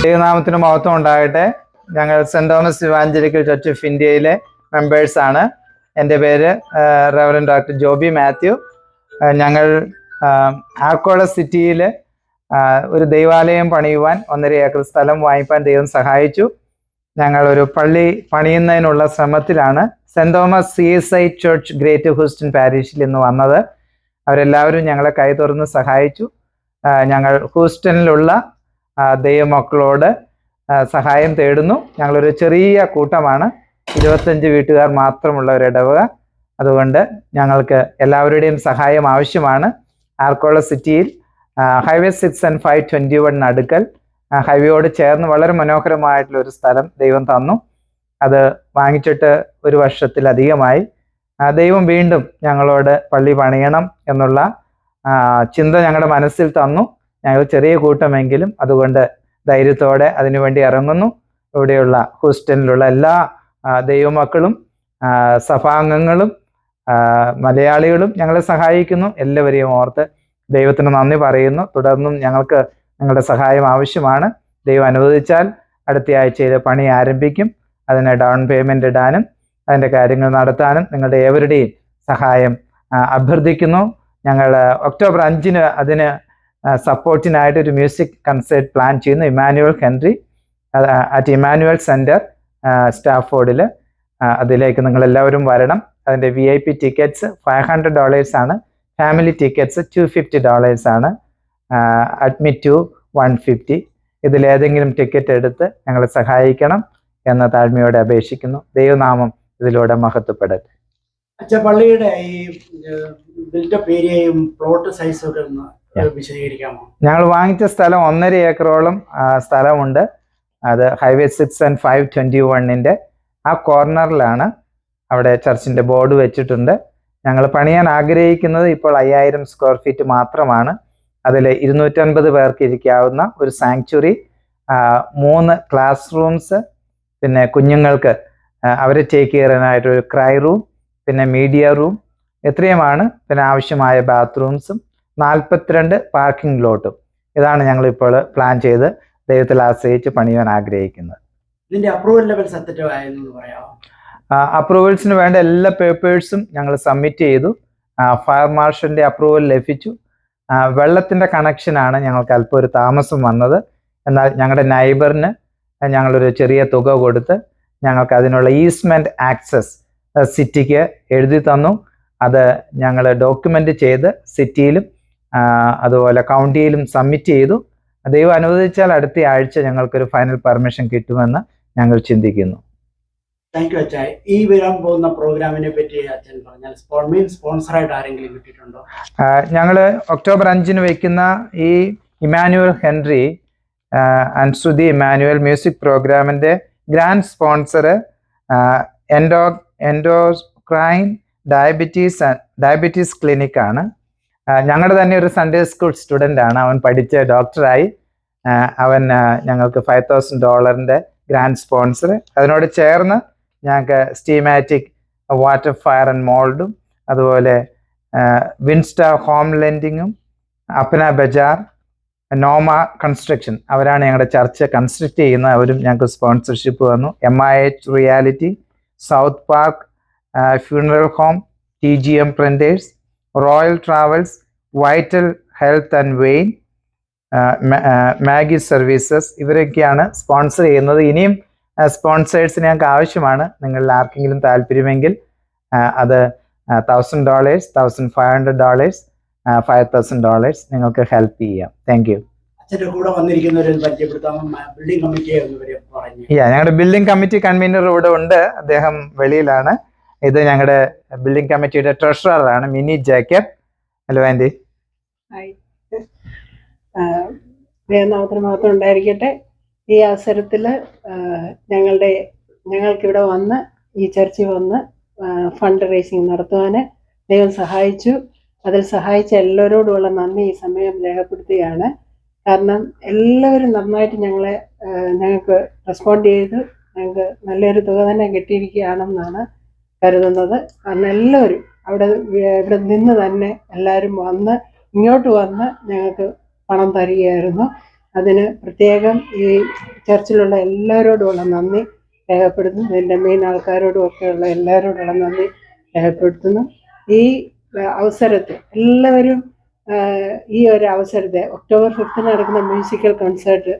ദൈവനാമത്തിന് മഹത്വം ഉണ്ടാകട്ടെ. ഞങ്ങൾ saint Thomas evangelical church of ഇന്ത്യയിലെ മെമ്പേഴ്സാണ്. എൻ്റെ പേര് റവറൻഡ് ഡോക്ടർ ജോബി മാത്യു. ഞങ്ങൾ ആർക്കോള സിറ്റിയിൽ ഒരു ദൈവാലയം പണിയുവാൻ 1.5 ഏക്കർ സ്ഥലം വാങ്ങിപ്പാൻ ദൈവം സഹായിച്ചു. ഞങ്ങൾ ഒരു പള്ളി പണിയുന്നതിനുള്ള ശ്രമത്തിലാണ് saint Thomas CSI church great Houston പാരീഷിൽ ഇന്ന് വന്നത്. അവരെല്ലാവരും ഞങ്ങളെ കൈ തുറന്ന് സഹായിച്ചു. ഞങ്ങൾ ഹൂസ്റ്റണിലുള്ള ദൈവമക്കളോട് സഹായം തേടുന്നു. ഞങ്ങളൊരു ചെറിയ കൂട്ടമാണ്, 25 വീട്ടുകാർ മാത്രമുള്ള ഒരു ഇടവക. അതുകൊണ്ട് ഞങ്ങൾക്ക് എല്ലാവരുടെയും സഹായം ആവശ്യമാണ്. ആർക്കോള സിറ്റിയിൽ ഹൈവേ 6 and 521 അടുക്കൽ ഹൈവേയോട് ചേർന്ന് വളരെ മനോഹരമായിട്ടുള്ള ഒരു സ്ഥലം ദൈവം തന്നു. അത് വാങ്ങിച്ചിട്ട് 1 വർഷത്തിലധികമായി. ദൈവം വീണ്ടും ഞങ്ങളോട് പള്ളി പണിയണം എന്നുള്ള ചിന്ത ഞങ്ങളുടെ മനസ്സിൽ തന്നു. ഞങ്ങൾ ചെറിയ കൂട്ടമെങ്കിലും അതുകൊണ്ട് ധൈര്യത്തോടെ അതിനുവേണ്ടി ഇറങ്ങുന്നു. ഇവിടെയുള്ള ഹൂസ്റ്റണിലുള്ള എല്ലാ ദൈവമക്കളും സഭാംഗങ്ങളും മലയാളികളും ഞങ്ങളെ സഹായിക്കുന്നു. എല്ലാവരെയും ഓർത്ത് ദൈവത്തിന് നന്ദി പറയുന്നു. തുടർന്നും ഞങ്ങൾക്ക് നിങ്ങളുടെ സഹായം ആവശ്യമാണ്. ദൈവം അനുവദിച്ചാൽ അടുത്ത ആഴ്ചയിൽ പണി ആരംഭിക്കും. അതിന് ഡൗൺ പേയ്മെൻ്റ് ഇടാനും അതിൻ്റെ കാര്യങ്ങൾ നടത്താനും നിങ്ങളുടെ ഏവരുടെയും സഹായം അഭ്യർത്ഥിക്കുന്നു. ഞങ്ങൾ ഒക്ടോബർ 5 അതിന് സപ്പോർട്ടിനായിട്ട് ഒരു മ്യൂസിക് കൺസേർട്ട് പ്ലാൻ ചെയ്യുന്നു. Emmanuel Henry at Emmanuel centre സ്റ്റാഫോർഡിൽ. അതിലേക്ക് നിങ്ങളെല്ലാവരും വരണം. അതിൻ്റെ VIP ടിക്കറ്റ്സ് $500 ആണ്. ഫാമിലി ടിക്കറ്റ്സ് $250 ആണ്. Admit two $150. ഇതിലേതെങ്കിലും ടിക്കറ്റ് എടുത്ത് ഞങ്ങളെ സഹായിക്കണം എന്ന് താഴ്മയോടെ അപേക്ഷിക്കുന്നു. ദൈവനാമം ഇതിലൂടെ മഹത്വപ്പെടട്ടെ. പള്ളിയുടെ ഈ ബിൽഡപ്പ് ഏരിയയും പ്ലോട്ട് സൈസും ഒക്കെ ഒന്ന് വിശദീകരിക്കാമോ? ഞങ്ങൾ വാങ്ങിച്ച സ്ഥലം 1.5 ഏക്കറോളം സ്ഥലമുണ്ട്. അത് ഹൈവേ 6 and 521 ആ കോർണറിലാണ്. അവിടെ ചർച്ചിൻ്റെ ബോർഡ് വെച്ചിട്ടുണ്ട്. ഞങ്ങൾ പണിയാൻ ആഗ്രഹിക്കുന്നത് ഇപ്പോൾ 5000 സ്ക്വയർ ഫീറ്റ് മാത്രമാണ്. അതിൽ 250 പേർക്ക് ഇരിക്കാവുന്ന ഒരു സാങ്ച്വറി, 3 ക്ലാസ് റൂംസ്, പിന്നെ കുഞ്ഞുങ്ങൾക്ക് അവരെ ടേക്ക് ചെയ്യാനായിട്ടൊരു ക്രൈ റൂം, പിന്നെ മീഡിയ റൂം, ഇത്രയുമാണ്. പിന്നെ ആവശ്യമായ ബാത്റൂംസും 42 പാർക്കിംഗ് ലോട്ടും. ഇതാണ് ഞങ്ങളിപ്പോൾ പ്ലാൻ ചെയ്ത് ദൈവത്തിൽ ആശ്രയിച്ച് പണിയാൻ ആഗ്രഹിക്കുന്നത്. ഇതിൻ്റെ അപ്രൂവൽ ലെവൽ സത്യമായെന്ന് പറയാമോ? അപ്രൂവൽസിന് വേണ്ട എല്ലാ പേപ്പേഴ്സും ഞങ്ങൾ സബ്മിറ്റ് ചെയ്തു. ഫയർ മാർഷലിൻ്റെ അപ്രൂവൽ ലഭിച്ചു. വെള്ളത്തിൻ്റെ കണക്ഷനാണ് ഞങ്ങൾക്ക് അല്പം ഒരു താമസം വന്നത്. എന്നാൽ ഞങ്ങളുടെ നൈബറിന് ഞങ്ങളൊരു ചെറിയ തുക കൊടുത്ത് ഞങ്ങൾക്ക് അതിനുള്ള ഈസ്മെൻറ്റ് ആക്സസ് സിറ്റിക്ക് എഴുതി തന്നു. അത് ഞങ്ങൾ ഡോക്യുമെൻ്റ് ചെയ്ത് സിറ്റിയിലും അതുപോലെ കൗണ്ടിയിലും സബ്മിറ്റ് ചെയ്തു. ദൈവം അനുവദിച്ചാൽ അടുത്ത ആഴ്ച ഞങ്ങൾക്കൊരു ഫൈനൽ പെർമിഷൻ കിട്ടുമെന്ന് ഞങ്ങൾ ചിന്തിക്കുന്നു. താങ്ക് യു അച്ഛാ. ഈ വരാൻ പോകുന്ന പ്രോഗ്രാമിനെ പറ്റി അച്ഛൻ പറഞ്ഞാൽ സ്പോൺസറായിട്ട് ആരെങ്കിലും കിട്ടിയിട്ടുണ്ടോ? ഞങ്ങൾ ഒക്ടോബർ 5 വയ്ക്കുന്ന ഈ Emmanuel Henry and Shruti Emmanuel music പ്രോഗ്രാമിൻ്റെ ഗ്രാൻഡ് സ്പോൺസർ എൻഡോക്രൈൻ ഡയബറ്റീസ് ക്ലിനിക്കാണ്. ഞങ്ങളുടെ തന്നെ ഒരു സൺഡേ സ്കൂൾ സ്റ്റുഡൻ്റ് ആണ്. അവൻ പഠിച്ച് ഡോക്ടറായി. അവൻ ഞങ്ങൾക്ക് $5000 ഗ്രാൻഡ് സ്പോൺസർ. അതിനോട് ചേർന്ന് ഞങ്ങൾക്ക് സ്റ്റീമാറ്റിക് വാട്ടർ ഫയർ ആൻഡ് മോൾഡും അതുപോലെ വിൻസ്റ്റാർ ഹോം ലെൻഡിങ്ങും അപ്ന ബജാർ നോമ കൺസ്ട്രക്ഷൻ അവരാണ് ഞങ്ങളുടെ ചർച്ച് കൺസ്ട്രക്ട് ചെയ്യുന്നത്. അവരും ഞങ്ങൾക്ക് സ്പോൺസർഷിപ്പ് വന്നു. MIH Reality, South Park Funeral Home, TGM Printers, Royal Travels, Vital Health and Vein, Maggie Services ഇവരൊക്കെയാണ് സ്പോൺസർ ചെയ്യുന്നത്. ഇനിയും സ്പോൺസേഴ്സിന് ഞങ്ങൾക്ക് ആവശ്യമാണ്. നിങ്ങളിൽ ആർക്കെങ്കിലും താല്പര്യമെങ്കിൽ അത് $1000, $1500, $5000 നിങ്ങൾക്ക് ഹെൽപ്പ് ചെയ്യാം. Thank you. ഞങ്ങളുടെ ബിൽഡിംഗ് കമ്മിറ്റി കൺവീനർ ഇവിടെ ഉണ്ട്. അദ്ദേഹം വെളിയിലാണ്. ഇത് ഞങ്ങളുടെ ബിൽഡിംഗ് കമ്മിറ്റിയുടെ ട്രഷററാണ് മിനി ജേക്കബ്. Hello aunty. ദൈവനാമത്തിന് മഹത്വം ഉണ്ടായിരിക്കട്ടെ. ഈ അവസരത്തിൽ ഞങ്ങൾക്കിവിടെ വന്ന് ഈ ചർച്ചിൽ വന്ന് ഫണ്ട് റേസിങ് നടത്തുവാൻ ദൈവം സഹായിച്ചു. അതിൽ സഹായിച്ച എല്ലാവരോടുമുള്ള നന്ദി ഈ സമയം രേഖപ്പെടുത്തുകയാണ്. കാരണം എല്ലാവരും നന്നായിട്ട് ഞങ്ങൾക്ക് റെസ്പോണ്ട് ചെയ്തു. ഞങ്ങൾക്ക് നല്ലൊരു തുക തന്നെ കിട്ടിയിരിക്കുകയാണെന്നാണ് കരുതുന്നത്. കാരണം എല്ലാവരും ഇവിടെ നിന്ന് തന്നെ എല്ലാവരും ഇങ്ങോട്ട് വന്ന് ഞങ്ങൾക്ക് പണം തരികയായിരുന്നു. അതിന് പ്രത്യേകം ഈ ചർച്ചിലുള്ള എല്ലാവരോടുമുള്ള നന്ദി രേഖപ്പെടുത്തുന്നു. എൻ്റെ മെയിൻ ആൾക്കാരോടും ഒക്കെയുള്ള എല്ലാവരോടുള്ള നന്ദി രേഖപ്പെടുത്തുന്നു. ഈ അവസരത്തെ എല്ലാവരും ഈ ഒരു അവസരത്തെ ഒക്ടോബർ 5 നടക്കുന്ന മ്യൂസിക്കൽ കൺസേർട്ട്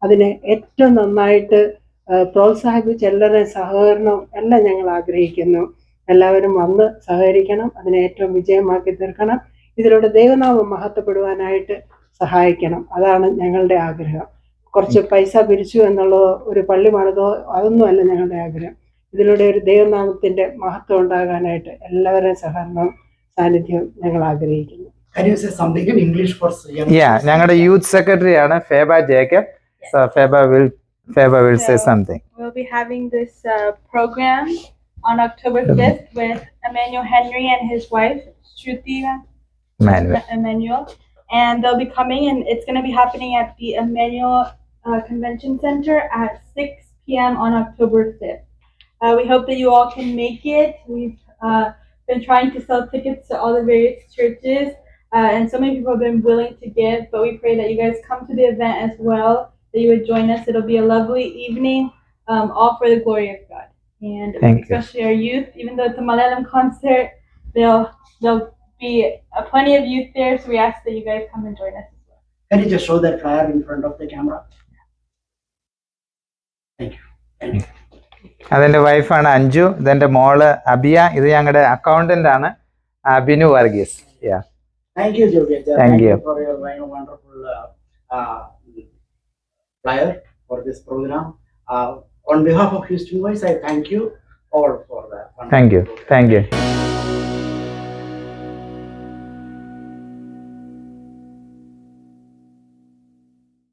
അതിനെ ഏറ്റവും നന്നായിട്ട് പ്രോത്സാഹിപ്പിച്ച് എല്ലാവരുടെയും സഹകരണവും എല്ലാം ഞങ്ങൾ ആഗ്രഹിക്കുന്നു. എല്ലാവരും വന്ന് സഹകരിക്കണം, അതിനെ ഏറ്റവും വിജയമാക്കി തീർക്കണം, ഇതിലൂടെ ദൈവനാമം മഹത്വപ്പെടുവാനായിട്ട് സഹായിക്കണം. അതാണ് ഞങ്ങളുടെ ആഗ്രഹം. കുറച്ച് പൈസ പിരിച്ചു എന്നുള്ളതോ ഒരു പള്ളി പണിതോ അതൊന്നുമല്ല ഞങ്ങളുടെ ആഗ്രഹം. ഇതിലൂടെ ഒരു ദൈവനാമത്തിന്റെ മഹത്വം ഉണ്ടാകാനായിട്ട് എല്ലാവരുടെയും സഹകരണവും സാന്നിധ്യവും ഞങ്ങൾ ആഗ്രഹിക്കുന്നു. Can you say something in English for young? ഞങ്ങളുടെ യൂത്ത് സെക്രട്ടറി ആണ് Feba Jacob. So Feba will say something. We'll be having this program on October 5th with Emmanuel Henry and his wife, Shruti Emmanuel. And they'll be coming, and it's going to be happening at the Emmanuel Convention Center at 6 p.m. on October 5th. We hope that you all can make it. We've been trying to sell tickets to all the various churches, and so many people have been willing to give, but we pray that you guys come to the event as well, that you would join us. It'll be a lovely evening, all for the glory of God. And especially our youth, even though it's a Malayalam concert, there'll be plenty of youth there, so we ask that you guys come and join us as well. Can you just show that flyer in front of the camera? Thank you. Thank you. അതെൻ്റെ വൈഫാണ് അഞ്ജു. ഇതെൻ്റെ മോള് അബിയ. ഇത് ഞങ്ങളുടെ accountant ആണ് Binu Varghese. Thank you, Jovi. Thank you for your wonderful flyer for this program. On behalf of Houston Voice, I thank you all for that. Thank you.